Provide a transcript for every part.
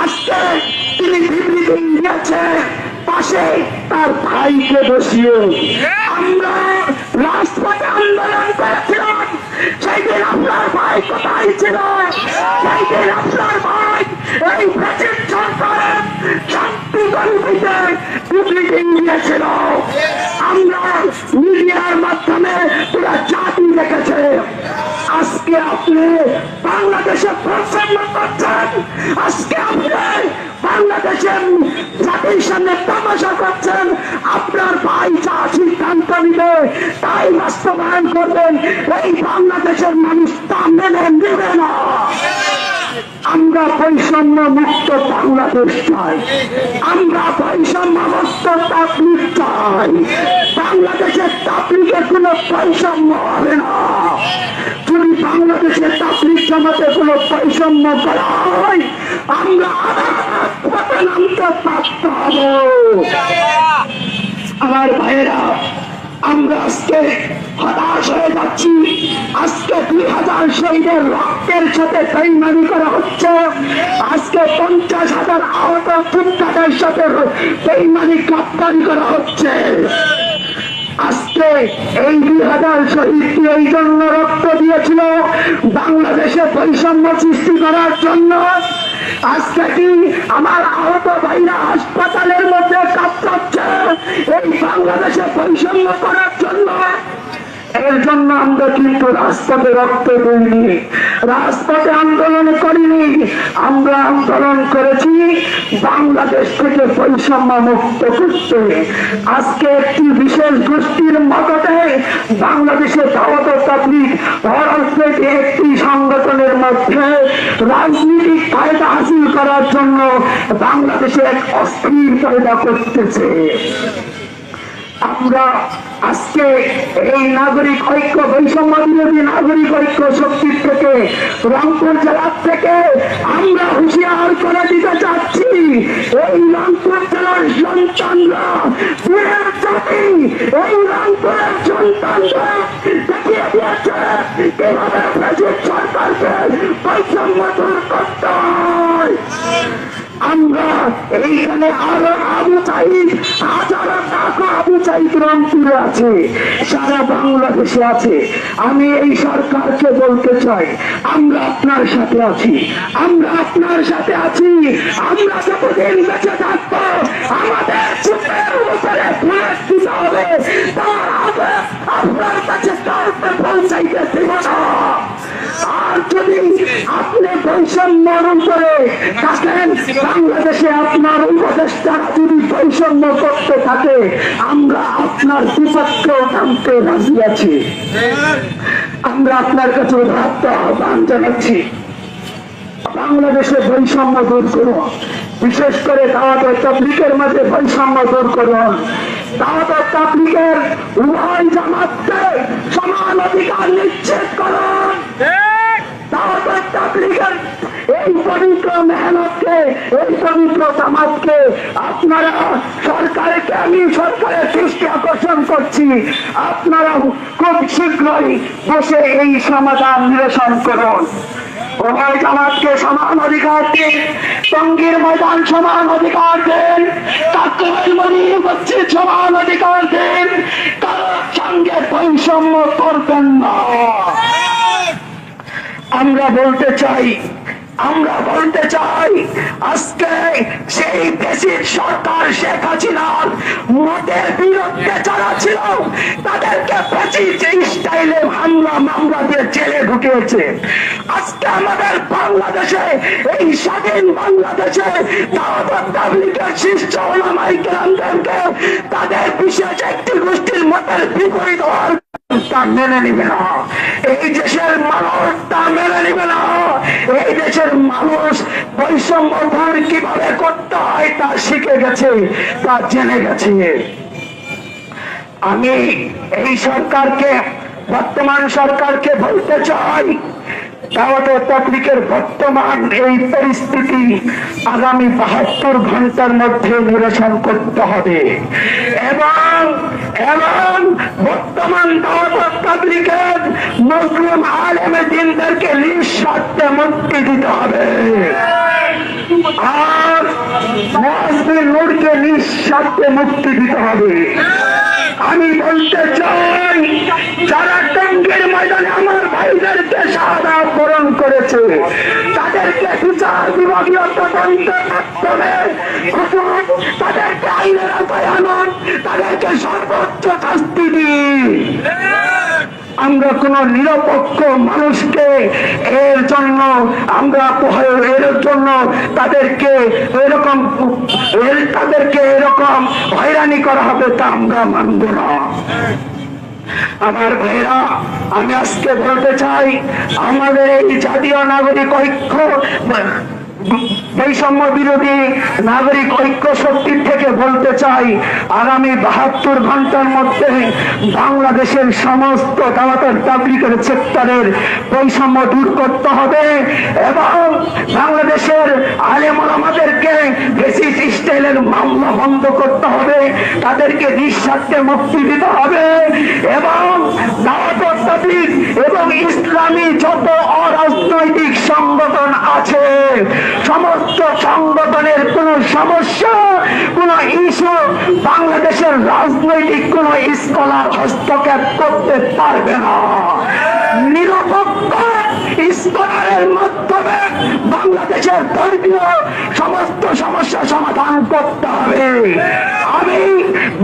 আজকে তিনি বিবৃতি দিয়েছে পাশে তার ভাইকে বসিয়ে। আমরা রাজপথে আন্দোলন করেছিলাম, সেই দিন আপনার ভাই কোথায় ছিল? সেই দিন আপনার ভাই এই ব্রিটিশ সরকারের শান্তি কর্মীতে বিবৃতি দিয়েছিল। আমরা মিডিয়ার মাধ্যমে পুরো জাতি দেখেছে। আজকে আপনি বাংলাদেশে প্রসন্ন করছেন, আজকে আপনি বাংলাদেশের জাতির সামনে তামাশা করছেন। আপনার ভাই যা সিদ্ধান্ত নিবে তাই বাস্তবায়ন করবেন, এই বাংলাদেশের মানুষ তা মেনে নেবে না। আমরা বৈষম্য মুক্ত বাংলাদেশ চাই, আমরা বৈষম্য মুক্ত তাবলীগ চাই। বাংলাদেশের তাবলীগের কোনো বৈষম্য হবে না। যদি বাংলাদেশের তাবলীগ জামাতে কোনো বৈষম্য করা হয়, আমরা পথে নামতে বাধ্য হব। আমার ভাইয়েরা, আমরা আজকে হতাশ হয়ে যাচ্ছি। আজকে 2000 শহীদের রক্তের সাথে বেইমানি করা হচ্ছে। আজকে 50,000 আহত যোদ্ধাদের সাথে বেইমানি গাদ্দারি করা হচ্ছে। আজকে এই 2000 শহীদ এই জন্য রক্ত দিয়েছিল বাংলাদেশে বৈষম্য সৃষ্টি করার জন্য। আজকে কি আমার আহত ভাইরা হাসপাতালের মধ্যে কাঁপছে এই বাংলাদেশে বৈষম্য করার জন্য? এর জন্য আমরা কিন্তু রাজপথে রক্ত দিইনি, রাজপথে আন্দোলন করিনি। আমরা আন্দোলন করেছি বাংলাদেশ থেকে বৈষম্য মুক্ত করতে। আজকে একটি বিশেষ গোষ্ঠীর মদতে বাংলাদেশে দাওয়াত তাবলীগ একটি সংগঠনের মধ্যে রাজনীতিক ফায়দা হাসিল করার জন্য বাংলাদেশে এক অস্থির ফায়দা করতেছে। আমরা আজকে এই নাগরিক ঐক্য, বৈষম্য বিরোধী নাগরিক ঐক্য শক্তি থেকে, রংপুর জেলার থেকে আমরা হুঁশিয়ার করে দিতে চাচ্ছি, এই রংপুর জেলার সন্তানরা এই রংপুরের সন্তানরা দেখিয়ে দিয়েছে কিভাবে ব্রিটিশ সরকারকে বৈষম্য দূর করতে হয়। আমরা এইখানে আরো আবু সাঈদ, হাজারো টাকা আবু সাঈদ রংপুরে আছে, সারা বাংলাদেশে আছে। আমি এই সরকারকে বলতে চাই, আমরা আপনার সাথে আছি, আমরা আপনার সাথে আছি। আমরা যতদিন বেঁচে থাকবো আমাদের চুপের উপরে বুলেট দিতে হবে, তার আগে আপনার কাছে কাউকে পৌঁছাইতে দেব না। আর যদি আপনি বৈষম্যর উপরে থাকেন, বাংলাদেশে আপনার উপদেষ্টারা যদি বৈষম্য করতে থাকে, আমরা আপনার বিপক্ষেও নামতে রাজি আছি। আমরা আপনার কাছে উদাত্ত আহ্বান জানাচ্ছি, বাংলাদেশে বৈষম্য দূর করুন, বিশেষ করে দাওয়াত তাবলীগের মাঝে বৈষম্য দূর করুন। দাওয়াত তাবলীগের উভয় জামাতকে সমান অধিকার নিশ্চিত করুন। দাওয়াত তাবলীগের এই পবিত্র মেহনতকে, এই পবিত্র জামাতকে আপনারা সরকারকে, আমি সরকারের দৃষ্টি আকর্ষণ করছি, আপনারা খুব শীঘ্রই বসে এই সমাধান নিরসন করুন। উভয় জামাতকে সমান অধিকার দিন, টঙ্গীর ময়দান সমান অধিকার দেন, কাকরাইল মসজিদ সমান অধিকার দেন, কারোর সঙ্গে বৈষম্য করবেন না। আমরা বলতে চাই, আজকে সেই দেশের সরকার শেখ হাসিনার মতের বিরুদ্ধে যারা ছিল তাদেরকে স্টাইলে হামলা মামলা দিয়ে জেলে ঢুকিয়েছে। আজকে আমাদের বাংলাদেশে, এই স্বাধীন বাংলাদেশে দাওয়াত তাবলীগের শীর্ষ উলামায়ে কেরামদেরকে তাদের বিশেষ একটি গোষ্ঠীর মতের বিপরীত হওয়ার তা মেনে নিবে না। এই দেশের মানুষ তা মেনে নিবে না। এই দেশের মানুষ বৈষম্য দূর কিভাবে করতে হয় তা শিখে গেছে, তা জেনে গেছে। আমি এই সরকারকে, বর্তমান সরকারকে বলতে চাই, দাওয়াত তাবলীগের বর্তমান এই পরিস্থিতি আগামী 72 ঘন্টার মধ্যে নিরসন করতে হবে এবং বর্তমান দাওয়াত তাবলীগের মুসলিম আলেম দ্বীনদেরকে নিঃশর্তে মুক্তি দিতে হবে। তাদেরকে নিঃস্বার্থে মুক্তি দিতে হবে। আমি বলতে চাই, যারা টঙ্গীর ময়দানে আমার ভাইদেরকে শাহাদাত বরণ করেছে, তাদেরকে বিচার বিভাগীয় তদন্তের মাধ্যমে তাদেরকে আইনের আওতায় আনুন, তাদেরকে সর্বোচ্চ শাস্তি দিন। আমরা কোন নিরপেক্ষ মানুষকে এর জন্য তাদেরকে এরকম হয়রানি করা হবে তা আমরা মানব না। আমার ভাইরা, আমি আজকে বলতে চাই, আমাদের এই জাতীয় নাগরিক ঐক্য বৈষম্য বিরোধী নাগরিক ঐক্য শক্তির থেকে বলতে চাই, আগামী 72 ঘন্টার মধ্যে বাংলাদেশের সমস্ত দাওয়াতের তাবলীগের সেক্টরের বৈষম্য দূর করতে হবে এবং বাংলাদেশের আলেম ওলামাদেরকে ফ্যাসিস্ট স্টাইলের মামলা বন্ধ করতে হবে, তাদেরকে নিঃস্বার্থে মুক্তি দিতে হবে এবং দাওয়াতের তাবলীগ এবং ইসলামী যত অরাজনৈতিক সংগঠন আছে, সমস্ত সংগঠনের কোন সমস্যা, কোন ইস্যু বাংলাদেশের রাজনৈতিক কোন স্কলার হস্তক্ষেপ করতে পারবে না। নিরপেক্ষ স্কলারের মাধ্যমে বাংলাদেশের ধর্মীয় সমস্ত সমস্যা সমাধান করতে হবে। আমি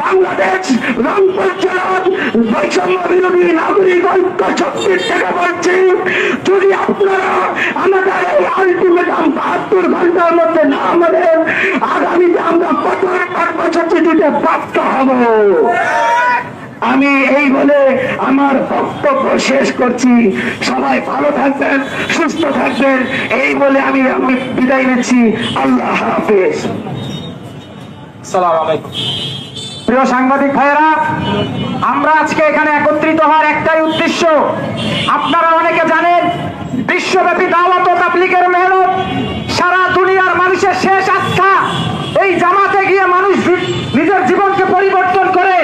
বাংলাদেশ রংপুর জেলার বৈষম্য বিরোধী নাগরিক ঐক্য শক্তির থেকে বলছি, যদি আপনারা আমাদের এই আলটিমেটাম 72 ঘন্টার মধ্যে না আমাদের, আগামীতে আমরা কঠোর কর্মসূচি দিতে বাধ্য হব। আমি এই বলে আমার বক্তব্য শেষ করছি। সবাই ভালো থাকবেন, সুস্থ থাকবেন, এই বলে আমি বিদায় নিচ্ছি। আল্লাহ হাফেজ। আসসালামু আলাইকুম। প্রিয় সাংবাদিক ভাইয়েরা, আমরা আজকে এখানে একত্রিত হওয়ার একটাই উদ্দেশ্য। আপনারা অনেকে জানেন, বিশ্বব্যাপী দাওয়াত ও তাবলীগের মেহনত, সারা দুনিয়ার মানুষের শেষ আস্থা। এই জামাতে গিয়ে মানুষ নিজের জীবনকে পরিবর্তন করে।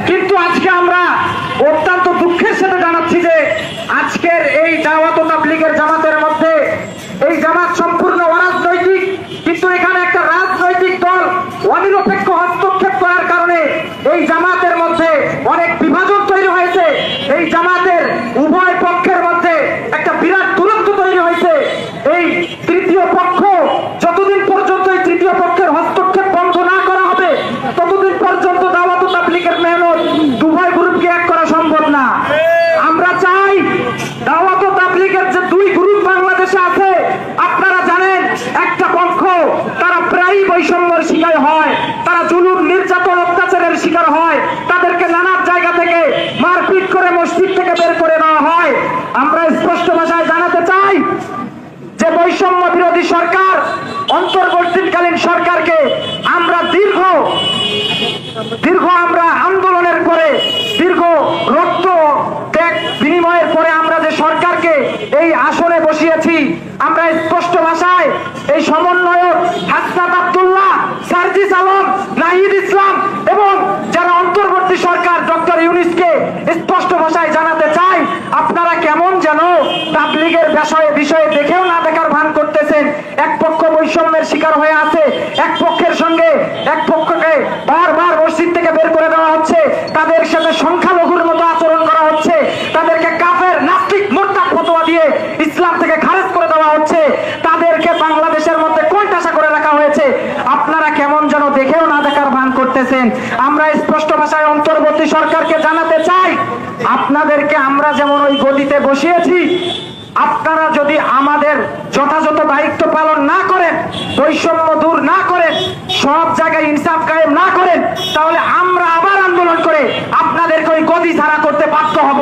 কিন্তু আজকে আমরা অত্যন্ত দুঃখের সাথে জানাচ্ছি যে আজকের এই দাওয়াত ও তাবলীগের জামাতের মধ্যে, এই জামাত সম্পূর্ণ অরাজনৈতিক, কিন্তু এখানে একটা রাজনৈতিক দল অনিরপেক্ষ হস্তক্ষেপ করার কারণে এই জামাতের মধ্যে অনেক বিভাজন তৈরি হয়েছে। এই জামাতের উভয় পক্ষের মধ্যে একটা বিরাট দূরত্ব তৈরি হয়েছে। এই তৃতীয় পক্ষ, যতদিন পর্যন্ত এই তৃতীয় পক্ষের হস্তক্ষেপ বন্ধ না করা হবে, ততদিন পর্যন্ত দাওয়াত ও তাবলীগের মেহনত উভয় গ্রুপকে এক করা সম্ভব না। আমরা চাই দাওয়াত ও তাবলীগের যে দুই গ্রুপ বাংলাদেশে আছে, আপনারা জানেন, একটা পক্ষ তারা প্রায়ই বৈষম্যের শিকার হয়, তারা জুলুম, নির্যাতন, অত্যাচারের শিকার হয়, তাদেরকে নানা জায়গা থেকে মারপিট করে মসজিদ থেকে বের করে দেওয়া হয়। আমরা স্পষ্ট ভাষায় জানাতে চাই যে বৈষম্য বিরোধী সরকার, অন্তর্বর্তীকালীন সরকারকে আমরা দীর্ঘ আমরা আন্দোলনের পরে, দীর্ঘ রক্ত ত্যাগ বিনিময়ের পরে আমরা যে সরকারকে এই আসনে বসিয়েছি, আমরা স্পষ্ট ভাষায় এই সমন্বয়ক হাসনাত আব্দুল্লাহ, সার্জিস আলম, নাহিদ ইসলাম এবং যারা অন্তর্বর্তী সরকার ডক্টর ইউনূসকে স্পষ্ট ভাষায় জানাতে চাই, আপনারা কেমন যেন তাবলীগের বিষয়ে দেখেও না দেখার ভান করতেছেন। এক পক্ষ বৈষম্যের শিকার হয়ে আছে, এক পক্ষের সঙ্গে এক পক্ষকে বারবার মসজিদ থেকে বের করে দেওয়া হচ্ছে, তাদের সাথে সংখ্যালঘুর মতো আচরণ করা হচ্ছে, তাদেরকে কাফের, নাস্তিক, মুরতাদ ফতোয়া দিয়ে ইসলাম থেকে খারেজ করে দেওয়া হচ্ছে, তাদেরকে বাংলাদেশের মধ্যে কোণঠাসা করে রাখা হয়েছে। আপনারা কেমন যেন দেখেও না দেখার ভান করতেছেন। আমরা স্পষ্ট ভাষায় অন্তর্বর্তী সরকারকে জানাতে চাই, আপনাদেরকে আমরা যেমন ওই গদিতে বসিয়েছি, আপনারা যদি আমাদের যথাযথ দায়িত্ব পালন না করেন, বৈষম্য দূর না করেন, সব জায়গায় ইনসাফ কায়েম না করেন, তাহলে আমরা আবার আন্দোলন করে আপনাদেরকে ওই গদি ছাড়া করতে বাধ্য হব।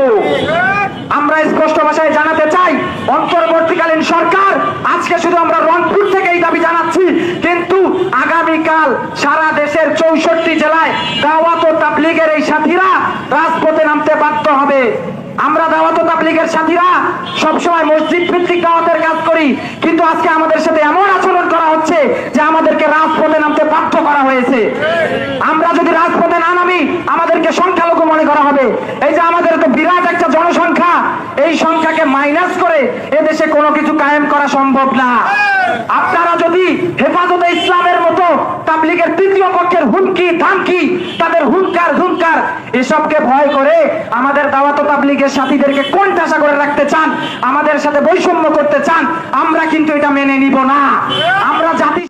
আমরা স্পষ্ট ভাষায় জানাতে চাই, অন্তর্বর্তীকালীন সরকার, আজকে শুধু আমরা রংপুর থেকে এই দাবি জানাচ্ছি, কিন্তু আগামীকাল সারা দেশের 64 জেলায় দাওয়াত ও তাবলীগের এই সাথীরা রাজপথে নামতে বাধ্য হবে। আমরা দাওয়াত ও তাবলীগের সাথীরা সবসময় মসজিদ ভিত্তিক দাওয়াতের কাজ করি, কিন্তু আজকে আমাদের সাথে এমন আচরণ করা হচ্ছে যে আমাদেরকে রাজপথে নামতে বাধ্য করা হয়েছে। আমরা যদি রাজপথে না নামি, আমাদেরকে সংখ্যালঘু মনে করা হবে। এই যে আমাদের তো বিরাট একটা জনসংখ্যা, এই সংখ্যাকে মাইনাস করে এদেশে কোনো কিছু কায়েম করা সম্ভব না। আপনারা যদি হেফাজতে ইসলামের মতো তাবলীগের তৃতীয় পক্ষের হুমকি ধামকি, তাদের হুঙ্কার ঝুঙ্কার, এসবকে ভয় করে আমাদের দাওয়াত ও তাবলীগের সাথীদেরকে কোণঠাসা করে রাখতে চান, আমাদের সাথে বৈষম্য করতে চান। আমরা কিন্তু এটা মেনে নিব না। আমরা জাতি